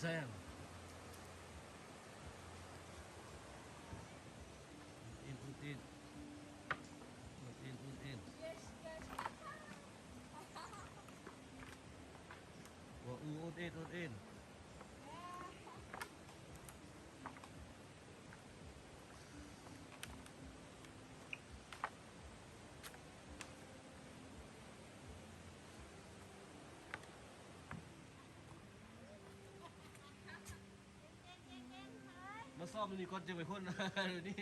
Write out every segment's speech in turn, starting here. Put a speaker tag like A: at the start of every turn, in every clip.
A: sayang. Put in. Put in.
B: Yes, yes.
A: Put in. Mà sao mình còn chưa phải khuôn rồi đi.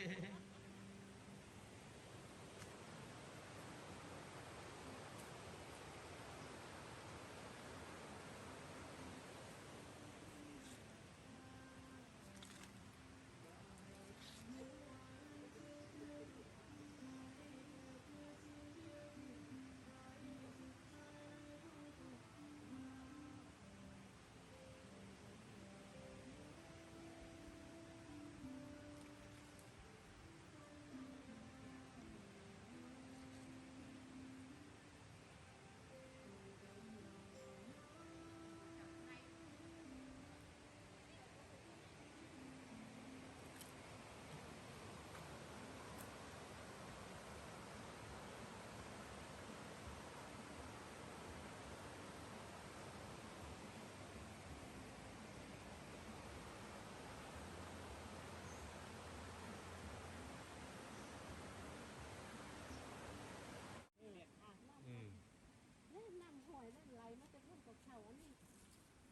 B: Nằm hỏi lên lấy nóจะเพิ่มกับเขาอันนี้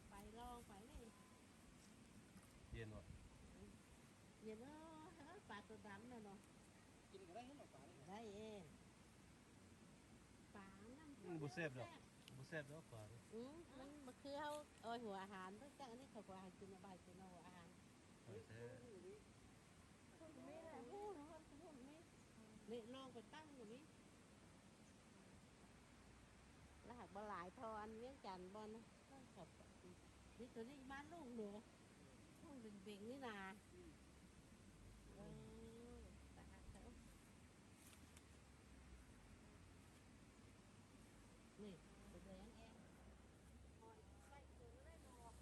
B: ไปลองไปเลย
A: Yên rồi.
B: เดี๋ยวเนาะปลาตัวดำน่ะเนาะ
C: กินก็ได้ให้หน่อยปลาเลย
B: ได้เองปลาน้ำ
A: Bố xếp đâu. Bố xếp đó quả đấy.
B: มันคือเขาเอาหัวอาหารตั้งแต่อันนี้เขาก็อาหารกินอะไรกินเอาหัวอาหาร
A: Rồi thế.
B: ไม่ได้พูดนะครับพูดไม่เนี่ยลองไปตั้งอย่างนี้แล้วหากบอหลายทออันเลี้ยงจันบอลนะต้องขับนี่ตัวนี้บ้านลูกเหนือลูกเบ่งๆนี่นาตาเขานี่ตัวแดงแองใส่ถุงได้หมด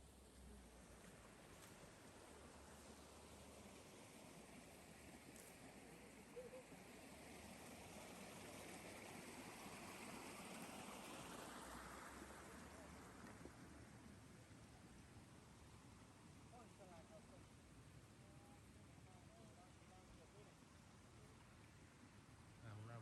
A: Hàng năm.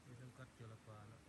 A: Đây đang cắt chưa là quả nữa.